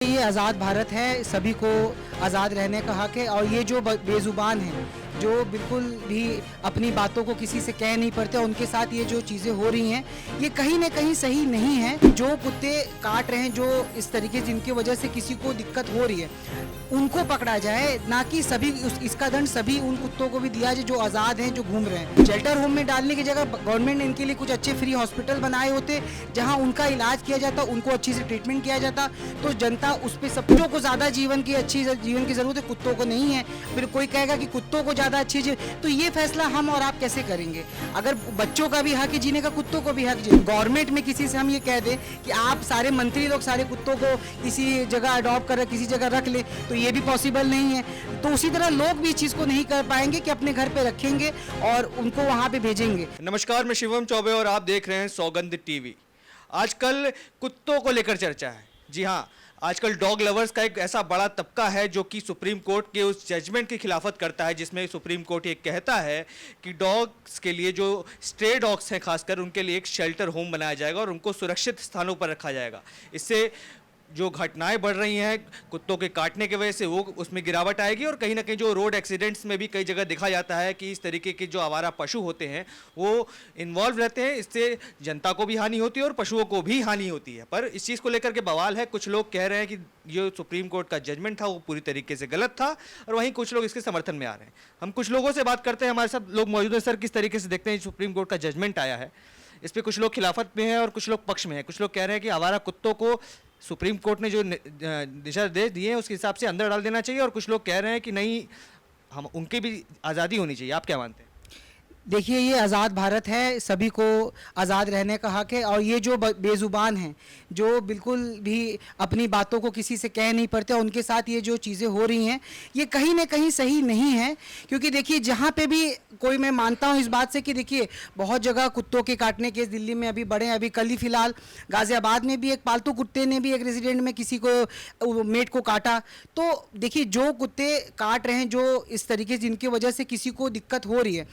ये आज़ाद भारत है, सभी को आज़ाद रहने का हक है। और ये जो बेज़ुबान हैं, जो बिल्कुल भी अपनी बातों को किसी से कह नहीं पाते, उनके साथ ये जो चीज़ें हो रही हैं, ये कहीं ना कहीं सही नहीं है। जो कुत्ते काट रहे हैं, जो इस तरीके जिनकी वजह से किसी को दिक्कत हो रही है, उनको पकड़ा जाए, ना कि सभी इसका दंड सभी उन कुत्तों को भी दिया जाए जो आज़ाद हैं, जो घूम रहे हैं। शेल्टर होम में डालने की जगह गवर्नमेंट ने इनके लिए कुछ अच्छे फ्री हॉस्पिटल बनाए होते, जहाँ उनका इलाज किया जाता, उनको अच्छी से ट्रीटमेंट किया जाता, तो जनता उस पर सब को ज़्यादा जीवन की ज़रूरत है, कुत्तों को नहीं है। फिर कोई कहेगा कि कुत्तों को ज़्यादा अच्छी तो ये फैसला हम और आप कैसे करेंगे? अगर बच्चों का भी हक है जीने का, कुत्तों को भी हक। गवर्नमेंट में किसी से हम ये कह दें कि आप सारे मंत्री लोग सारे कुत्तों को किसी जगह अडॉप्ट कर किसी जगह रख ले, तो ये भी पॉसिबल नहीं है। तो उसी तरह लोग भी इस चीज़ को नहीं कर पाएंगे कि अपने घर पे रखेंगे और उनको वहाँ पे भेजेंगे। नमस्कार, मैं शिवम चौबे और आप देख रहे हैं सौगंध टीवी। आजकल कुत्तों को लेकर चर्चा है। जी हाँ, आजकल डॉग लवर्स का एक ऐसा बड़ा तबका है जो कि सुप्रीम कोर्ट के उस जजमेंट की खिलाफत करता है, जिसमें सुप्रीम कोर्ट ये कहता है कि डॉग्स के लिए, जो स्ट्रे डॉग्स हैं खासकर, उनके लिए एक शेल्टर होम बनाया जाएगा और उनको सुरक्षित स्थानों पर रखा जाएगा। इससे जो घटनाएं बढ़ रही हैं कुत्तों के काटने की वजह से, वो उसमें गिरावट आएगी। और कहीं ना कहीं जो रोड एक्सीडेंट्स में भी कई जगह देखा जाता है कि इस तरीके के जो आवारा पशु होते हैं वो इन्वॉल्व रहते हैं। इससे जनता को भी हानि होती है और पशुओं को भी हानि होती है। पर इस चीज़ को लेकर के बवाल है। कुछ लोग कह रहे हैं कि जो सुप्रीम कोर्ट का जजमेंट था वो पूरी तरीके से गलत था, और वहीं कुछ लोग इसके समर्थन में आ रहे हैं। हम कुछ लोगों से बात करते हैं, हमारे साथ लोग मौजूद हैं। सर, किस तरीके से देखते हैं सुप्रीम कोर्ट का जजमेंट आया है, इस पर कुछ लोग खिलाफत में हैं और कुछ लोग पक्ष में हैं। कुछ लोग कह रहे हैं कि आवारा कुत्तों को सुप्रीम कोर्ट ने जो दिशा निर्देश दिए हैं उसके हिसाब से अंदर डाल देना चाहिए, और कुछ लोग कह रहे हैं कि नहीं, हम उनकी भी आज़ादी होनी चाहिए। आप क्या मानते हैं? देखिए, ये आज़ाद भारत है, सभी को आज़ाद रहने का हक है। और ये जो बेज़ुबान हैं, जो बिल्कुल भी अपनी बातों को किसी से कह नहीं पाते, उनके साथ ये जो चीज़ें हो रही हैं, ये कहीं ना कहीं सही नहीं है। क्योंकि देखिए, जहाँ पे भी कोई, मैं मानता हूँ इस बात से कि देखिए बहुत जगह कुत्तों के काटने केस दिल्ली में अभी बढ़े। अभी कल ही फिलहाल गाज़ियाबाद में भी एक पालतू कुत्ते ने भी एक रेजिडेंट में किसी को मेट को काटा। तो देखिए, जो कुत्ते काट रहे हैं, जो इस तरीके जिनकी वजह से किसी को दिक्कत हो रही है,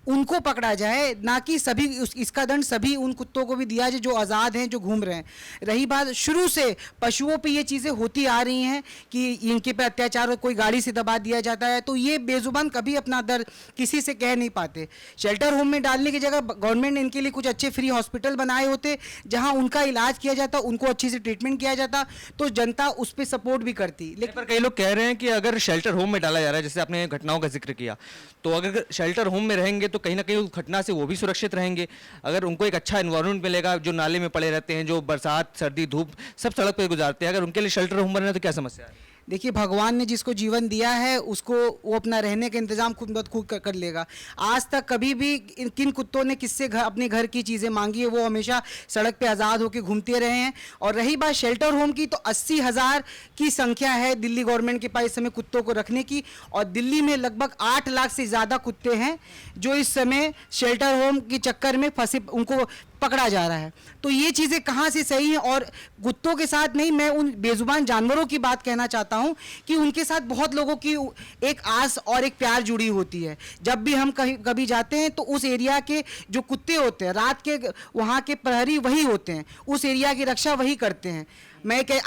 उनको पकड़ा जाए, ना कि सभी इसका दंड सभी उन कुत्तों को भी दिया जाए जो आज़ाद हैं, जो घूम रहे हैं। रही बात, शुरू से पशुओं पे ये चीज़ें होती आ रही हैं कि इनके पे अत्याचार, कोई गाड़ी से दबा दिया जाता है, तो ये बेजुबान कभी अपना दर्द किसी से कह नहीं पाते। शेल्टर होम में डालने की जगह गवर्नमेंट ने इनके लिए कुछ अच्छे फ्री हॉस्पिटल बनाए होते, जहाँ उनका इलाज किया जाता, उनको अच्छी से ट्रीटमेंट किया जाता, तो जनता उस पर सपोर्ट भी करती। लेकिन पर कई लोग कह रहे हैं कि अगर शेल्टर होम में डाला जा रहा है, जैसे आपने घटनाओं का जिक्र किया, तो अगर शेल्टर होम में रहेंगे तो कहीं ना कहीं उस घटना से वो भी सुरक्षित रहेंगे। अगर उनको एक अच्छा एनवायरनमेंट मिलेगा, जो नाले में पड़े रहते हैं, जो बरसात सर्दी धूप सब सड़क पर गुजारते हैं, अगर उनके लिए शेल्टर होम बने तो क्या समस्या है? देखिए, भगवान ने जिसको जीवन दिया है उसको वो अपना रहने का इंतज़ाम खुद ब खुद कर लेगा। आज तक कभी भी किन कुत्तों ने किससे अपने घर की चीज़ें मांगी है, वो हमेशा सड़क पे आज़ाद होकर घूमते रहे हैं। और रही बात शेल्टर होम की, तो 80,000 की संख्या है दिल्ली गवर्नमेंट के पास इस समय कुत्तों को रखने की, और दिल्ली में लगभग 8 लाख से ज़्यादा कुत्ते हैं जो इस समय शेल्टर होम के चक्कर में फंसे, उनको पकड़ा जा रहा है। तो ये चीज़ें कहाँ से सही हैं? और कुत्तों के साथ नहीं, मैं उन बेजुबान जानवरों की बात कहना चाहता हूँ कि उनके साथ बहुत लोगों की एक आस और एक प्यार जुड़ी होती है। जब भी हम कभी जाते हैं तो उस एरिया के जो कुत्ते होते हैं, रात के वहाँ के प्रहरी वही होते हैं, उस एरिया की रक्षा वही करते हैं।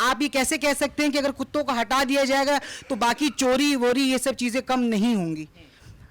आप ये कैसे कह सकते हैं कि अगर कुत्तों को हटा दिया जाएगा तो बाकी चोरी वोरी ये सब चीज़ें कम नहीं होंगी?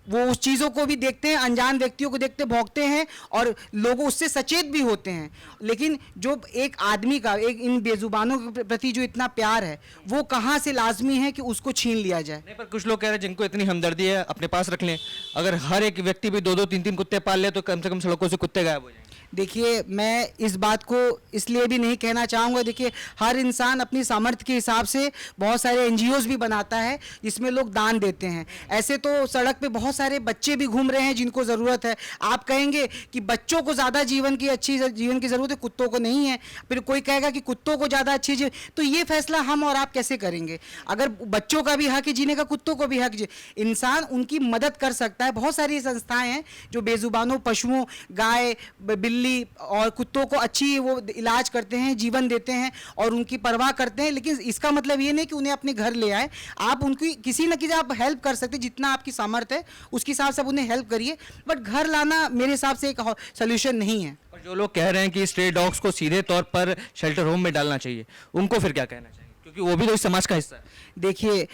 वो उस चीज़ों को भी देखते हैं, अनजान व्यक्तियों को देखते भौंकते हैं, और लोग उससे सचेत भी होते हैं। लेकिन जो एक आदमी का एक इन बेजुबानों के प्रति जो इतना प्यार है, वो कहाँ से लाजमी है कि उसको छीन लिया जाए? नहीं, पर कुछ लोग कह रहे हैं जिनको इतनी हमदर्दी है अपने पास रख लें। अगर हर एक व्यक्ति भी 2-2 3-3 कुत्ते पाल ले तो कम से कम सड़कों से कुत्ते गायब हो जाएंगे। देखिए, मैं इस बात को इसलिए भी नहीं कहना चाहूँगा। देखिए, हर इंसान अपनी सामर्थ्य के हिसाब से बहुत सारे NGOs भी बनाता है जिसमें लोग दान देते हैं। ऐसे तो सड़क पे बहुत सारे बच्चे भी घूम रहे हैं जिनको ज़रूरत है। आप कहेंगे कि बच्चों को ज़्यादा जीवन की ज़रूरत है, कुत्तों को नहीं है। फिर कोई कहेगा कि कुत्तों को ज़्यादा अच्छी तो ये फैसला हम और आप कैसे करेंगे? अगर बच्चों का भी हक है जीने का, कुत्तों को भी हक, इंसान उनकी मदद कर सकता है। बहुत सारी संस्थाएँ हैं जो बेजुबानों पशुओं, गाय, बिल्ली और कुत्तों को अच्छी वो इलाज करते हैं, जीवन देते हैं और उनकी परवाह करते हैं। लेकिन इसका मतलब ये नहीं कि उन्हें अपने घर ले आए। आप उनकी किसी न किसी आप हेल्प कर सकते हैं, जितना आपकी सामर्थ्य है उसके हिसाब से आप उन्हें हेल्प करिए, बट घर लाना मेरे हिसाब से एक सोल्यूशन नहीं है। और जो लोग कह रहे हैं कि स्ट्रे डॉग्स को सीधे तौर पर शेल्टर होम में डालना चाहिए, उनको फिर क्या कहना चाहिए? क्योंकि वो भी तो इस समाज का हिस्सा है। देखिए,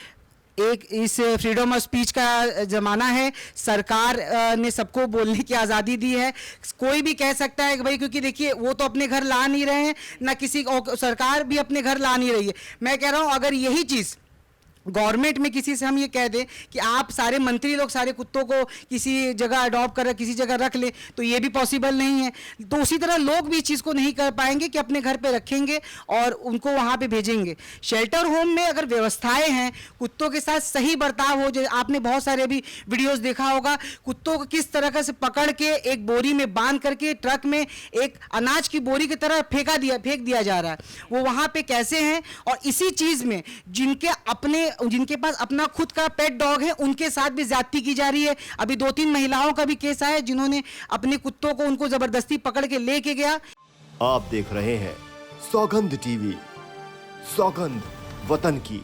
एक इस फ्रीडम ऑफ स्पीच का ज़माना है, सरकार ने सबको बोलने की आज़ादी दी है। कोई भी कह सकता है कि भाई, क्योंकि देखिए वो तो अपने घर ला नहीं रहे हैं, ना किसी और सरकार भी अपने घर ला नहीं रही है। मैं कह रहा हूँ अगर यही चीज़ गवर्नमेंट में किसी से हम ये कह दें कि आप सारे मंत्री लोग सारे कुत्तों को किसी जगह अडॉप्ट कर किसी जगह रख ले, तो ये भी पॉसिबल नहीं है। तो उसी तरह लोग भी इस चीज़ को नहीं कर पाएंगे कि अपने घर पे रखेंगे और उनको वहाँ पे भेजेंगे। शेल्टर होम में अगर व्यवस्थाएं हैं, कुत्तों के साथ सही बर्ताव हो, जो आपने बहुत सारे अभी वीडियोस देखा होगा, कुत्तों को किस तरह से पकड़ के एक बोरी में बांध करके ट्रक में एक अनाज की बोरी की तरह फेंक दिया जा रहा है, वो वहाँ पे कैसे हैं। और इसी चीज़ में जिनके पास अपना खुद का पेट डॉग है, उनके साथ भी ज्यादती की जा रही है। अभी 2-3 महिलाओं का भी केस आया जिन्होंने अपने कुत्तों को उनको जबरदस्ती पकड़ के लेके गया। आप देख रहे हैं सौगंध टीवी, सौगंध वतन की।